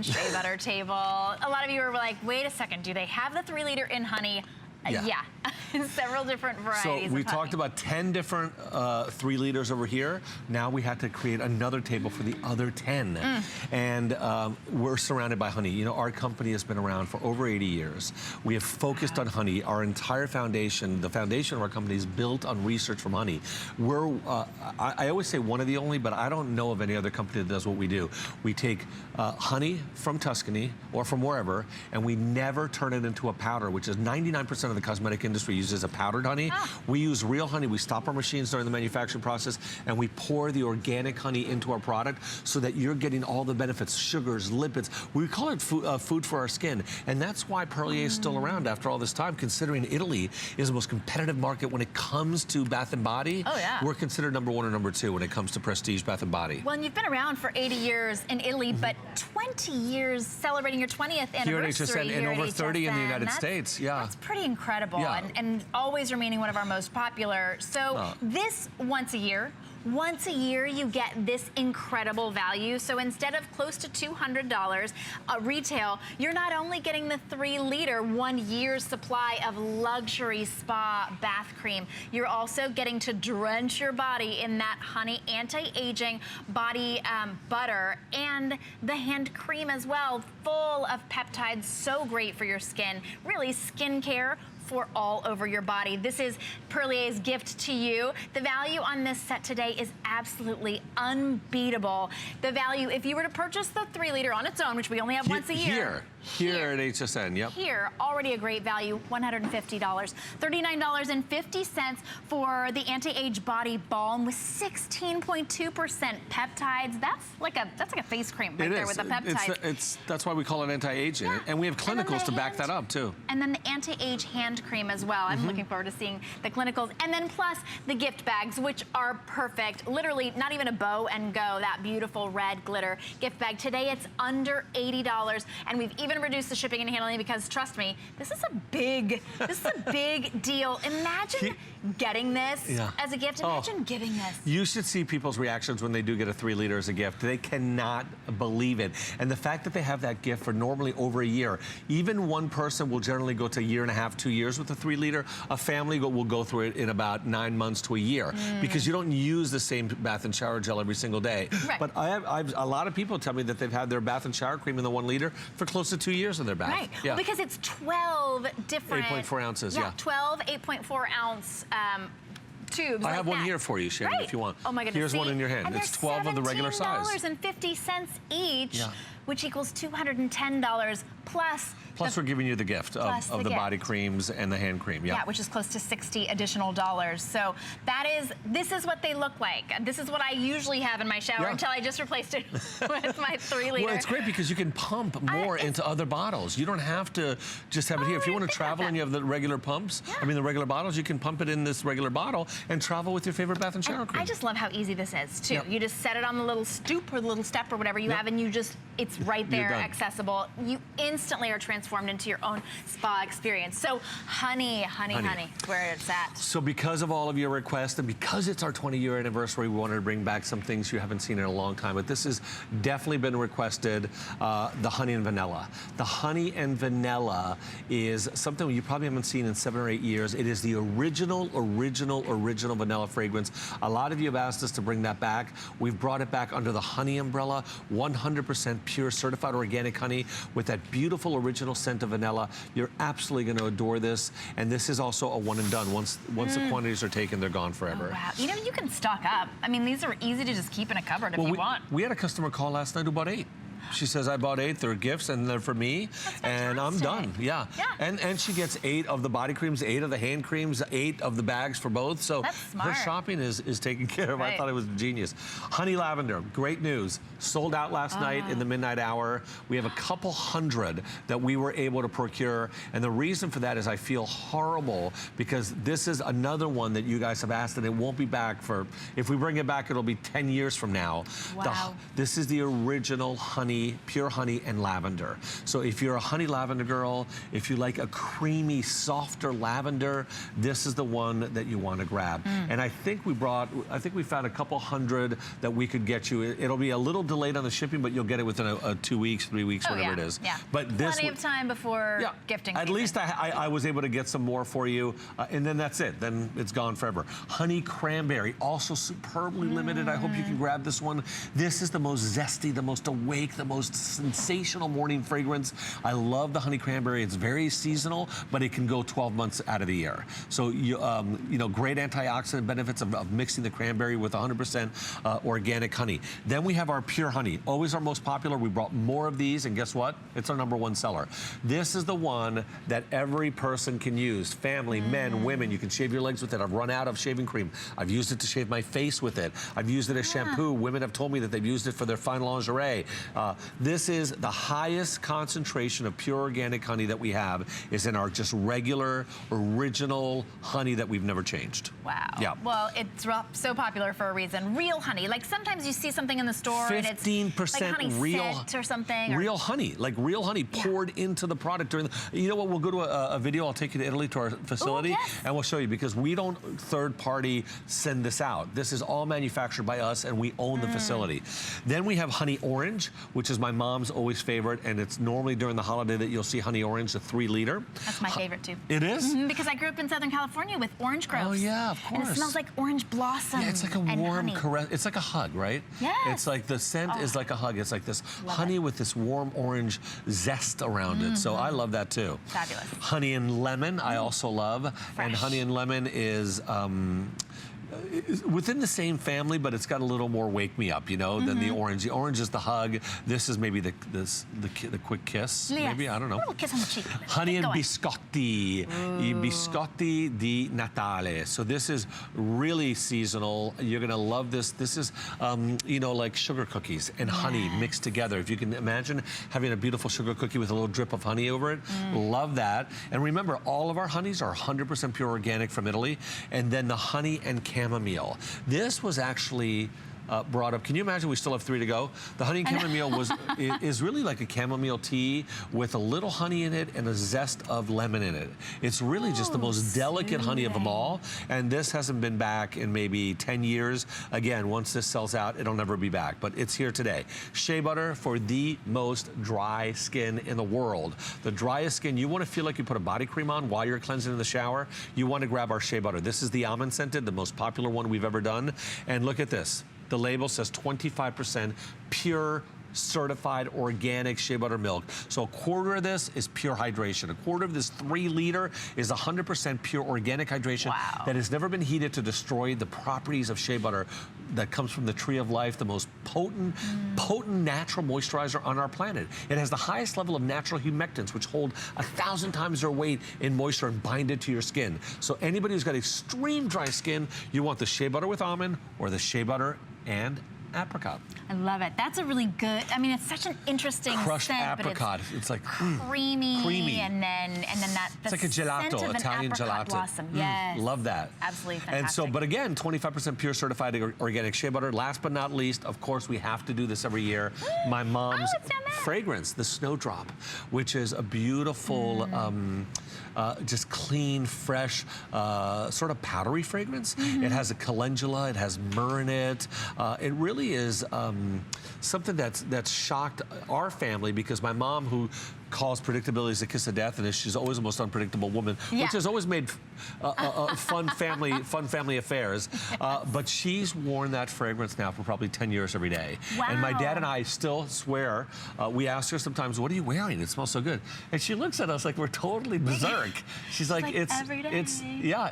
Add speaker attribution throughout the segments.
Speaker 1: Shea butter table. A lot of you are like, wait a second, do they have the 3-liter in honey? Yeah. Several different varieties.
Speaker 2: So we talked about 10 different 3 liters over here. Now we had to create another table for the other 10. And we're surrounded by honey. You know, our company has been around for over 80 years. We have focused on honey. Our entire foundation, the foundation of our company is built on research from honey. We're, I always say one of the only, but I don't know of any other company that does what we do. We take honey from Tuscany or from wherever, and we never turn it into a powder, which is 99% of the cosmetic industry uses a powdered honey. We use real honey. We stop our machines during the manufacturing process, and we pour the organic honey into our product so that you're getting all the benefits, sugars, lipids. We call it food for our skin, and that's why Perlier is still around after all this time, considering Italy is the most competitive market when it comes to Bath & Body. We're considered #1 or #2 when it comes to prestige Bath & Body.
Speaker 1: Well, and you've been around for 80 years in Italy, but 20 years celebrating your 20th anniversary
Speaker 2: here at HSN, and over 30 in the United States.
Speaker 1: That's pretty incredible, and always remaining one of our most popular. So this once a year you get this incredible value. So instead of close to $200 retail, you're not only getting the 3-liter 1 year's supply of luxury spa bath cream, you're also getting to drench your body in that honey anti-aging body butter and the hand cream as well, full of peptides, so great for your skin. Really skincare for all over your body. This is Perlier's gift to you. The value on this set today is absolutely unbeatable. The value, if you were to purchase the 3-liter on its own, which we only have once a year.
Speaker 2: Here at HSN,
Speaker 1: Here, already a great value, $150. $39.50 for the anti-age body balm with 16.2% peptides. That's like a face cream right there with the peptides.
Speaker 2: That's why we call it anti-aging. And we have clinicals to back that up too.
Speaker 1: And then the anti-age hand cream as well. I'm looking forward to seeing the clinicals. And then plus the gift bags, which are perfect. Literally not even a bow and go, that beautiful red glitter gift bag. Today it's under $80, and we've even reduced the shipping and handling because, trust me, this is a big deal. Imagine getting this as a gift. Imagine giving this.
Speaker 2: You should see people's reactions when they do get a 3-liter as a gift. They cannot believe it. And the fact that they have that gift for normally over a year, even one person will generally go to 1.5 years, 2 years with a 3-liter. A family will go through it in about 9 months to a year because you don't use the same bath and shower gel every single day. But I've a lot of people tell me that they've had their bath and shower cream in the 1-liter for close to 2 years in their bath.
Speaker 1: Well, because it's 12 different
Speaker 2: 8.4 ounces,
Speaker 1: 12 8.4 ounce tubes.
Speaker 2: I have one here for you, Shannon, if you want.
Speaker 1: Oh my goodness.
Speaker 2: Here's one in your hand.
Speaker 1: And
Speaker 2: it's 12 of the regular size.
Speaker 1: $17.50 each, which equals $210 plus.
Speaker 2: Plus we're giving you the gift of the body creams and the hand cream.
Speaker 1: Yeah, which is close to $60 additional. So this is what they look like. This is what I usually have in my shower until I just replaced it with my 3-liter.
Speaker 2: Well, it's great because you can pump more into other bottles. You don't have to just have it here. If you want to travel and you have the regular pumps, I mean the regular bottles, you can pump it in this regular bottle and travel with your favorite bath and shower cream.
Speaker 1: I just love how easy this is too. You just set it on the little stoop or the little step or whatever you have, and it's right there, accessible. You instantly are transformed into your own spa experience. So honey is where it's at.
Speaker 2: So because of all of your requests and because it's our 20-year anniversary, we wanted to bring back some things you haven't seen in a long time, but this has definitely been requested, the honey and vanilla. The honey and vanilla is something you probably haven't seen in 7 or 8 years. It is the original vanilla fragrance. A lot of you have asked us to bring that back. We've brought it back under the honey umbrella, 100% pure certified organic honey with that beautiful original scent of vanilla. You're absolutely going to adore this, and this is also a one and done. Once the quantities are taken, they're gone forever.
Speaker 1: Oh, wow. You know, you can stock up. I mean, these are easy to just keep in a cupboard if you want.
Speaker 2: We had a customer call last night who bought 8. She says, I bought 8, they're gifts and they're for me, and I'm done. And she gets 8 of the body creams, 8 of the hand creams, 8 of the bags for both. So her shopping is taken care of. I thought it was genius. Honey Lavender, great news. Sold out last night in the midnight hour. We have a couple hundred that we were able to procure. And the reason for that is I feel horrible because this is another one that you guys have asked and it won't be back for, if we bring it back, it'll be 10 years from now.
Speaker 1: Wow.
Speaker 2: This is the original honey pure honey, and lavender. So if you're a honey lavender girl, if you like a creamy, softer lavender, this is the one that you want to grab. And I think we found a couple hundred that we could get you. It'll be a little delayed on the shipping, but you'll get it within 2 weeks, 3 weeks, whatever it is.
Speaker 1: Yeah.
Speaker 2: But this
Speaker 1: plenty of time before gifting
Speaker 2: At
Speaker 1: season.
Speaker 2: least I was able to get some more for you, and then that's it. Then it's gone forever. Honey cranberry, also superbly limited. I hope you can grab this one. This is the most zesty, the most awake, the most sensational morning fragrance. I love the honey cranberry. It's very seasonal, but it can go 12 months out of the year. So you know, great antioxidant benefits of mixing the cranberry with 100% organic honey. Then we have our pure honey, always our most popular. We brought more of these, and guess what? It's our #1 seller. This is the one that every person can use. Family, men, women. You can shave your legs with it. I've run out of shaving cream. I've used it to shave my face with it. I've used it as shampoo. Women have told me that they've used it for their fine lingerie. This is the highest concentration of pure organic honey that we have is in our just regular, original honey that we've never changed.
Speaker 1: Wow.
Speaker 2: Yeah.
Speaker 1: Well, it's so popular for a reason. Real honey. Like sometimes you see something in the store and it's
Speaker 2: 15%
Speaker 1: like honey
Speaker 2: real
Speaker 1: scent or something.
Speaker 2: Real honey, like real honey poured into the product during the, you know what, we'll go to a video, I'll take you to Italy to our facility.
Speaker 1: Ooh, yes.
Speaker 2: And we'll show you, because we don't third party send this out. This is all manufactured by us, and we own the facility. Then we have honey orange, which is my mom's always favorite, and it's normally during the holiday that you'll see honey orange, the 3-liter.
Speaker 1: That's my favorite too.
Speaker 2: It is?
Speaker 1: Because I grew up in Southern California with orange groves.
Speaker 2: Oh yeah, of course.
Speaker 1: And it smells like orange blossom.
Speaker 2: Yeah, it's like a warm caress. It's like a hug, right?
Speaker 1: Yes.
Speaker 2: It's like the scent is like a hug. It's like this honey with this warm orange zest around it. So I love that too.
Speaker 1: Fabulous.
Speaker 2: Honey and lemon, I also love.
Speaker 1: Fresh.
Speaker 2: And honey and lemon is within the same family, but it's got a little more wake me up, you know, than the orange. The orange is the hug. This is maybe the quick kiss.
Speaker 1: Yes.
Speaker 2: Maybe, I don't know.
Speaker 1: A little kiss on the cheek.
Speaker 2: Honey and biscotti. I biscotti di Natale. So this is really seasonal. You're gonna love this. This is, you know, like sugar cookies and honey mixed together. If you can imagine having a beautiful sugar cookie with a little drip of honey over it, love that. And remember, all of our honeys are 100% pure organic from Italy. And then the honey and chamomile. This was actually brought up. Can you imagine we still have 3 to go? The honey and chamomile is really like a chamomile tea with a little honey in it and a zest of lemon in it. It's really just the most delicate honey of them all. And this hasn't been back in maybe 10 years. Again, once this sells out, it'll never be back. But it's here today. Shea butter for the most dry skin in the world. The driest skin, you want to feel like you put a body cream on while you're cleansing in the shower, you want to grab our shea butter. This is the almond scented, the most popular one we've ever done. And look at this. The label says 25% pure certified organic shea butter milk. So a quarter of this is pure hydration. A quarter of this 3-liter is 100% pure organic hydration that has never been heated to destroy the properties of shea butter that comes from the tree of life, the most potent natural moisturizer on our planet. It has the highest level of natural humectants, which hold 1,000 times their weight in moisture and bind it to your skin. So anybody who's got extreme dry skin, you want the shea butter with almond or the shea butter and apricot.
Speaker 1: I love it. That's a really good, I mean, it's such an interesting
Speaker 2: crushed
Speaker 1: scent,
Speaker 2: apricot. It's like
Speaker 1: creamy. And then that
Speaker 2: it's like a gelato,
Speaker 1: scent of
Speaker 2: Italian
Speaker 1: an apricot
Speaker 2: gelato.
Speaker 1: blossom. Yes.
Speaker 2: Love that.
Speaker 1: Absolutely fantastic.
Speaker 2: And so, but again, 25% pure certified organic shea butter. Last but not least, of course, we have to do this every year. My mom's fragrance, the Snowdrop, which is a beautiful, just clean, fresh, sort of powdery fragrance. It has a calendula, it has myrrh in it. It really is something that's shocked our family, because my mom, who calls predictability as a kiss of death, and she's always the most unpredictable woman, which has always made fun family affairs. But she's worn that fragrance now for probably 10 years every day.
Speaker 1: Wow.
Speaker 2: And my dad and I still swear, we ask her sometimes, what are you wearing? It smells so good. And she looks at us like we're totally berserk. She's like,
Speaker 1: every day.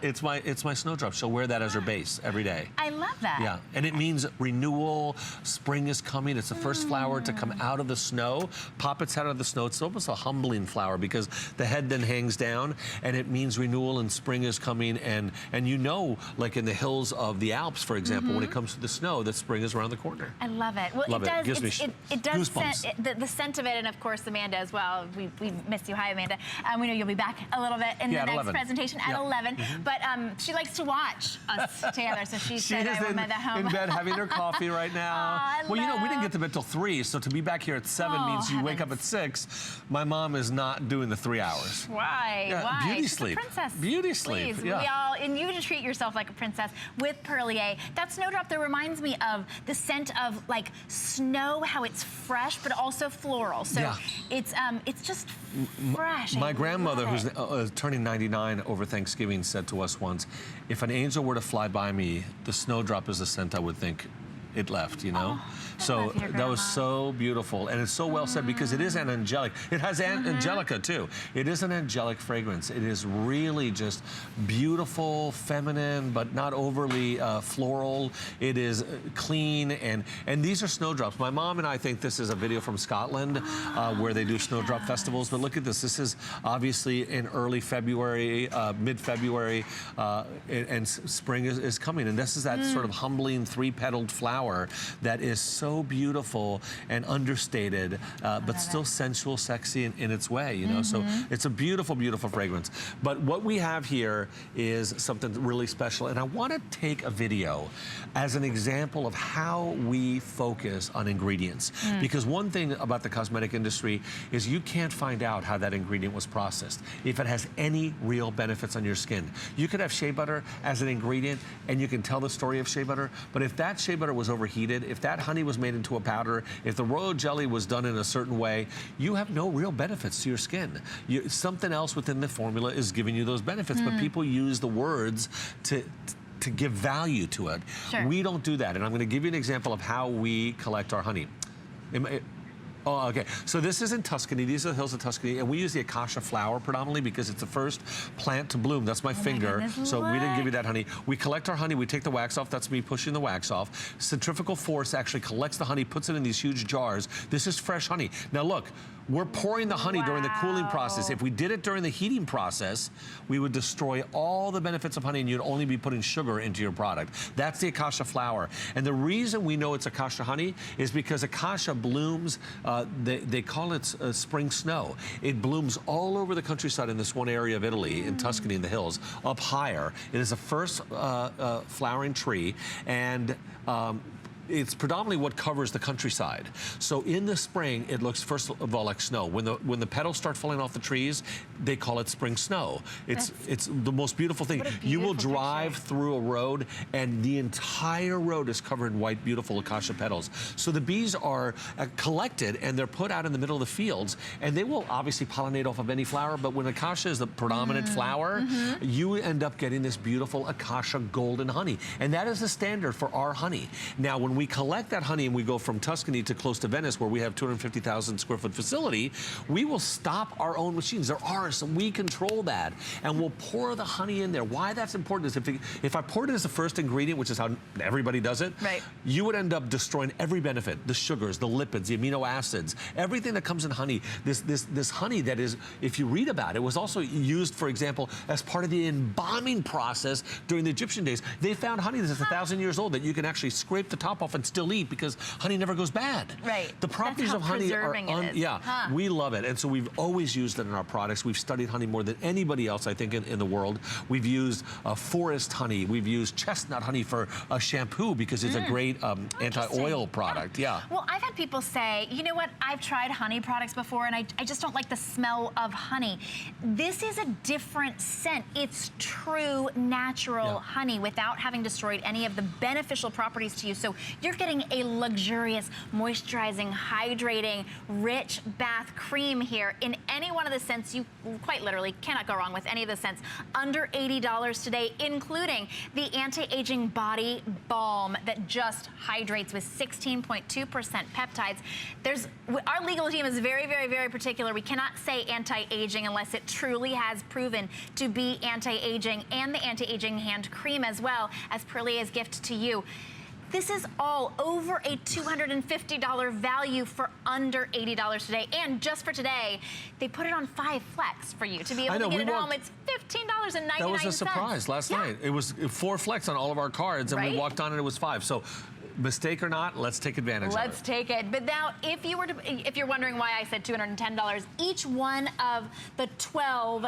Speaker 2: It's my Snowdrop. She'll wear that as her base every day.
Speaker 1: I love that.
Speaker 2: Yeah, and it means renewal. Spring is coming. It's the first flower to come out of the snow. Pop its head out of the snow. It's almost a humbling flower, because the head then hangs down, and it means renewal and spring is coming. And you know, like in the hills of the Alps, for example, when it comes to the snow, that spring is around the corner.
Speaker 1: I love it. Well,
Speaker 2: love
Speaker 1: it does.
Speaker 2: Gives me
Speaker 1: it does
Speaker 2: goosebumps.
Speaker 1: The scent of it, and of course Amanda as well. We miss you. Hi, Amanda. We know you'll be back a little bit in the next
Speaker 2: 11.
Speaker 1: presentation at 11. But she likes to watch us together, so she said I will at home.
Speaker 2: In bed having her coffee right right now.
Speaker 1: Well,
Speaker 2: you know, we didn't get to bed till 3, so to be back here at 7 means you wake up at 6. My mom is not doing the 3 hours.
Speaker 1: Why?
Speaker 2: Yeah,
Speaker 1: Why?
Speaker 2: beauty
Speaker 1: She's
Speaker 2: sleep.
Speaker 1: a princess.
Speaker 2: Beauty sleep.
Speaker 1: Please,
Speaker 2: Yeah.
Speaker 1: and you to treat yourself like a princess with Perlier. That snowdrop there reminds me of the scent of like snow, how it's fresh but also floral. So it's just fresh.
Speaker 2: My grandmother, who's turning 99 over Thanksgiving, said to us once, if an angel were to fly by me, the snowdrop is the scent I would think it left, you know? So that was so beautiful, and it's so well said because it is an angelic. It has angelica too. It is an angelic fragrance. It is really just beautiful, feminine, but not overly floral. It is clean, and these are snowdrops. My mom and I think this is a video from Scotland where they do snowdrop festivals, but look at this. This is obviously in early February, mid-February, and spring is coming, and this is that sort of humbling 3-petaled flower that is so beautiful and understated, but still sensual, sexy in its way, you know? So it's a beautiful, beautiful fragrance. But what we have here is something really special, and I want to take a video as an example of how we focus on ingredients. Because one thing about the cosmetic industry is you can't find out how that ingredient was processed, if it has any real benefits on your skin. You could have shea butter as an ingredient, and you can tell the story of shea butter, but if that shea butter was overheated, if that honey was made into a powder, if the royal jelly was done in a certain way, you have no real benefits to your skin. Something else within the formula is giving you those benefits, but people use the words to give value to it. We don't do that, and I'm going to give you an example of how we collect our honey. Oh, okay. So this is in Tuscany. These are the hills of Tuscany, and we use the acacia flower predominantly because it's the first plant to bloom. That's my finger. So we didn't give you that honey. We collect our honey. We take the wax off. That's me pushing the wax off. Centrifugal force actually collects the honey, puts it in these huge jars. This is fresh honey. Now look, we're pouring the honey during the cooling process. If we did it during the heating process, we would destroy all the benefits of honey, and you'd only be putting sugar into your product. That's the acacia flower. And the reason we know it's acacia honey is because acacia blooms, they call it spring snow. It blooms all over the countryside in this one area of Italy, in Tuscany, in the hills, up higher. It is the first flowering tree, and it's predominantly what covers the countryside. So in the spring, it looks first of all like snow. When the petals start falling off the trees, they call it spring snow. It's the most beautiful thing. You will drive through a road, and the entire road is covered in white, beautiful acacia petals. So the bees are collected, and they're put out in the middle of the fields, and they will obviously pollinate off of any flower, but when acacia is the predominant flower, you end up getting this beautiful acacia golden honey. And that is the standard for our honey. Now, when we collect that honey and we go from Tuscany to close to Venice, where we have 250,000 square foot facility, we will stop our own machines. They're ours, and we control that. And we'll pour the honey in there. Why that's important is if I poured it as the first ingredient, which is how everybody does it, you would end up destroying every benefit, the sugars, the lipids, the amino acids, everything that comes in honey. This honey that is, if you read about it, was also used, for example, as part of the embalming process during the Egyptian days. They found honey that's 1,000 years old that you can actually scrape the top off and still eat because honey never goes bad. The properties of honey are, we love it. And so we've always used it in our products. We've studied honey more than anybody else, I think, in the world. We've used forest honey. We've used chestnut honey for a shampoo because it's a great anti-oil product.
Speaker 1: Well, I've had people say, you know what, I've tried honey products before, and I just don't like the smell of honey. This is a different scent. It's true, natural honey without having destroyed any of the beneficial properties to you. So you're getting a luxurious, moisturizing, hydrating, rich bath cream here in any one of the scents. You quite literally cannot go wrong with any of the scents. Under $80 today, including the anti-aging body balm that just hydrates with 16.2% peptides. Our legal team is very, very, very particular. We cannot say anti-aging unless it truly has proven to be anti-aging, and the anti-aging hand cream as well as Perlier's gift to you. This is all over a $250 value for under $80 today. And just for today, they put it on 5 Flex for you to be able to get it home. It's $15.99.
Speaker 2: That was a surprise last night. It was 4 Flex on all of our cards, and we walked on and it was 5. So mistake or not, let's take advantage of it.
Speaker 1: Let's take it. But now, if you're wondering why I said $210, each one of the 12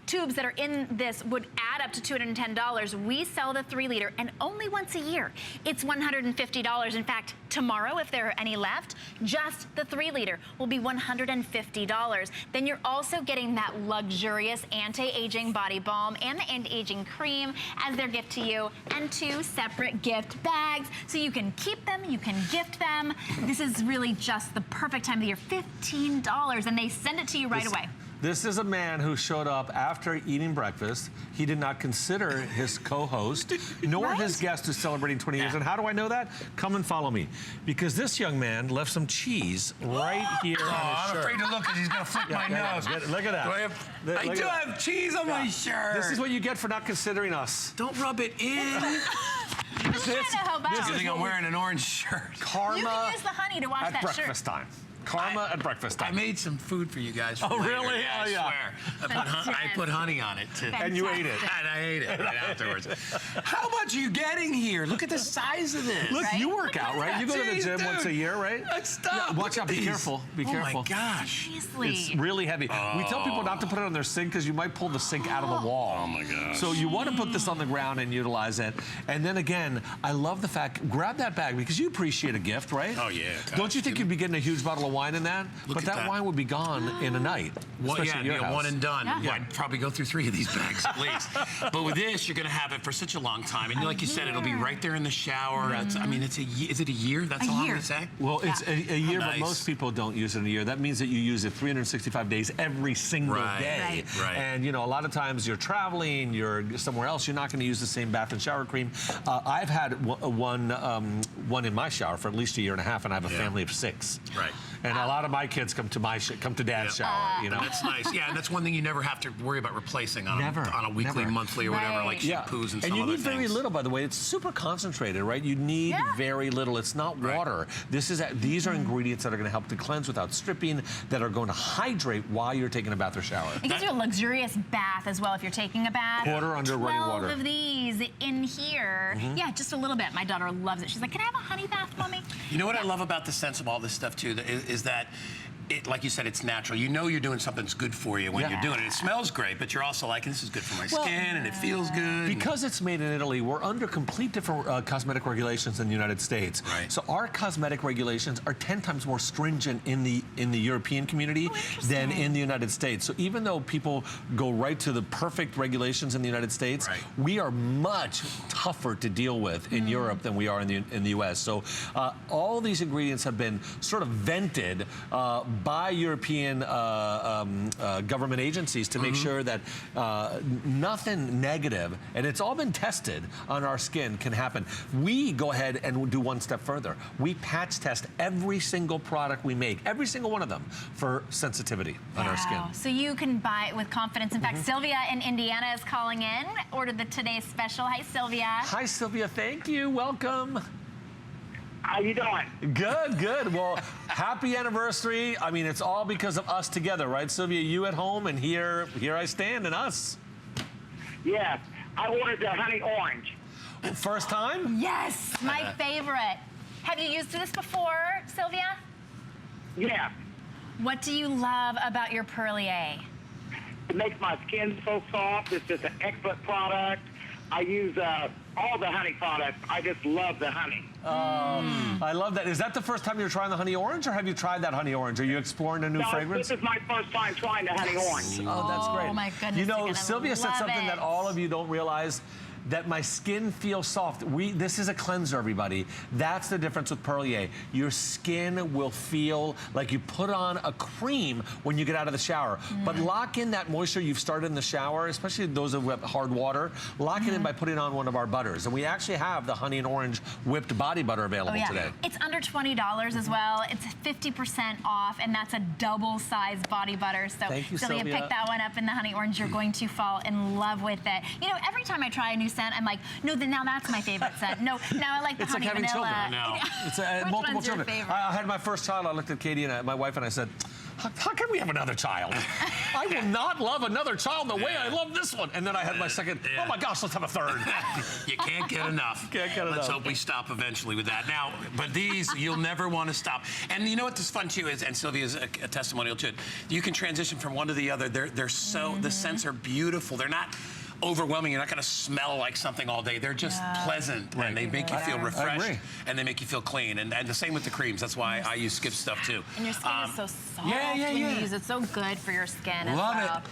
Speaker 1: tubes that are in this would add up to $210. We sell the 3-liter, and only once a year. It's $150. In fact, tomorrow, if there are any left, just the 3-liter will be $150. Then you're also getting that luxurious anti-aging body balm and the anti-aging cream as their gift to you, and 2 separate gift bags. So you can keep them, you can gift them. This is really just the perfect time of the year. $15, and they send it to you right away.
Speaker 2: This is a man who showed up after eating breakfast. He did not consider his co-host, nor his guest who's celebrating 20 years. And how do I know that? Come and follow me. Because this young man left some cheese right here on his
Speaker 3: I'm
Speaker 2: shirt.
Speaker 3: afraid to look because he's going to flick my nose.
Speaker 2: Look at that.
Speaker 3: I do have cheese on my shirt.
Speaker 2: This is what you get for not considering us.
Speaker 3: Don't rub it in.
Speaker 1: Just trying to help out.
Speaker 3: You think I'm wearing an orange shirt?
Speaker 2: Karma
Speaker 1: you can use the honey to wash
Speaker 2: at
Speaker 1: that
Speaker 2: breakfast
Speaker 1: shirt.
Speaker 2: time. Karma at breakfast time.
Speaker 3: I made some food for you guys.
Speaker 2: Oh,
Speaker 3: later.
Speaker 2: really?
Speaker 3: Yeah,
Speaker 2: Oh, yeah.
Speaker 3: I swear. I put honey on it, too.
Speaker 2: And you ate it.
Speaker 3: And I ate it right afterwards. How much are you getting here? Look at the size of this.
Speaker 2: Look, you work out, right? You go to the
Speaker 3: Jeez,
Speaker 2: gym
Speaker 3: dude.
Speaker 2: once a year, right?
Speaker 3: Stop.
Speaker 2: Watch out. Be
Speaker 3: these.
Speaker 2: careful. Be careful.
Speaker 3: Oh, my gosh.
Speaker 1: Seriously.
Speaker 2: It's really heavy. We tell people not to put it on their sink because you might pull the sink out of the wall.
Speaker 3: Oh, my gosh.
Speaker 2: So you want to put this on the ground and utilize it. And then again, I love the fact, grab that bag because you appreciate a gift, right?
Speaker 3: Oh, yeah.
Speaker 2: Don't you think you'd be getting a huge bottle of wine in that?
Speaker 3: Look
Speaker 2: But
Speaker 3: at
Speaker 2: that
Speaker 3: that.
Speaker 2: wine would be gone in a night.
Speaker 3: Well,
Speaker 2: especially
Speaker 3: yeah,
Speaker 2: in your
Speaker 3: it'd be a
Speaker 2: house.
Speaker 3: one and done.
Speaker 1: Yeah.
Speaker 3: I'd probably go through 3 of these bags at least. But with this, you're going to have it for such a long time. And like you said, it'll be right there in the shower. It's, I mean, it's is it a year? That's all I'm going to say?
Speaker 2: Well, it's a year,
Speaker 3: Nice.
Speaker 2: but most people don't use it in a year. That means that you use it 365 days every single day.
Speaker 3: Right.
Speaker 2: And, you know, a lot of times you're traveling, you're somewhere else, you're not going to use the same bath and shower cream. I've had one in my shower for at least a year and a half, and I have a family of 6.
Speaker 3: Right.
Speaker 2: And a lot of my kids come to dad's shower, you know.
Speaker 3: That's nice. Yeah, and that's one thing you never have to worry about replacing on a weekly,
Speaker 2: never.
Speaker 3: monthly, or whatever, like
Speaker 1: Right.
Speaker 3: shampoos and
Speaker 2: And
Speaker 3: some
Speaker 2: you
Speaker 3: other
Speaker 2: need very
Speaker 3: things.
Speaker 2: little, by the way. It's super concentrated, right? You need very little. It's not water. These are ingredients that are going to help to cleanse without stripping, that are going to hydrate while you're taking a bath or shower.
Speaker 1: It gives you a luxurious bath as well if you're taking a bath.
Speaker 2: Quarter under running water.
Speaker 1: 12 of these in here. Yeah, just a little bit. My daughter loves it. She's like, can I have a honey bath, Mommy?
Speaker 3: You know what I love about the sense of all this stuff, too, is that like you said, it's natural. You know you're doing something that's good for you when you're doing it. It smells great, but you're also like, this is good for my skin, and it feels good.
Speaker 2: Because it's made in Italy, we're under complete different cosmetic regulations in the United States.
Speaker 3: Right.
Speaker 2: So our cosmetic regulations are 10 times more stringent in the European community than in the United States. So even though people go right to the perfect regulations in the United States, we are much tougher to deal with in Europe than we are in the US. So all these ingredients have been sort of vented by European government agencies to make sure that nothing negative, and it's all been tested on our skin, can happen. We go ahead and do one step further. We patch test every single product we make, every single one of them, for sensitivity on our skin.
Speaker 1: So you can buy it with confidence. In fact, Sylvia in Indiana is calling in, ordered the today's special. Hi, Sylvia.
Speaker 2: Hi, Sylvia. Thank you. Welcome.
Speaker 4: How you doing?
Speaker 2: Good, good. Well, happy anniversary. I mean, it's all because of us together, right, Sylvia? You at home, and here I stand, and us.
Speaker 4: Yes, I ordered the honey orange.
Speaker 2: First time?
Speaker 1: Yes, my favorite. Have you used this before, Sylvia?
Speaker 4: Yeah,
Speaker 1: What do you love about your Perlier?
Speaker 4: it makes my skin so soft. It's just an excellent product. I use all the honey products. I just love the honey.
Speaker 2: I love that. Is that the first time you're trying the honey orange, or have you tried that honey orange? Are you exploring a new fragrance?
Speaker 4: This is my first time trying the honey orange.
Speaker 2: Oh, that's great.
Speaker 1: Oh, my goodness,
Speaker 2: You
Speaker 1: you're
Speaker 2: know,
Speaker 1: gonna
Speaker 2: Sylvia said
Speaker 1: love
Speaker 2: something
Speaker 1: it.
Speaker 2: that all of you don't realize, that my skin feels soft. This is a cleanser, everybody. That's the difference with Perlier. Your skin will feel like you put on a cream when you get out of the shower. But lock in that moisture you've started in the shower, especially those who have hard water. Lock it in by putting on one of our butters. And we actually have the honey and orange whipped body butter available today.
Speaker 1: It's under $20 as well. It's 50% off, and that's a double-sized body butter. So
Speaker 2: Thank you,
Speaker 1: Sylvia,
Speaker 2: Sylvia.
Speaker 1: pick that one up in the honey orange. You're going to fall in love with it. You know, every time I try a new scent, I'm like, no, then now that's my favorite scent. No, now I like the
Speaker 2: It's like
Speaker 1: honey
Speaker 2: having
Speaker 1: vanilla.
Speaker 2: children.
Speaker 3: No.
Speaker 2: It's
Speaker 1: Which
Speaker 2: multiple
Speaker 1: one's your
Speaker 2: children.
Speaker 1: favorite?
Speaker 2: I had my first child. I looked at Katie and my wife, and I said, how can we have another child? I will not love another child the way I love this one. And then I had my second, oh my gosh, let's have a third.
Speaker 3: You can't get enough.
Speaker 2: Can't get enough.
Speaker 3: Let's hope we stop eventually with that. Now, but these, you'll never want to stop. And you know what is fun too is, and Sylvia's a testimonial to it, you can transition from one to the other. They're so, the scents are beautiful. They're not overwhelming. You're not going to smell like something all day. They're just pleasant, and they make you feel refreshed, and they make you feel clean. And the same with the creams. That's why I use Skip stuff too.
Speaker 1: And your skin is so soft when you use it. So good for your skin as well.
Speaker 3: Love it.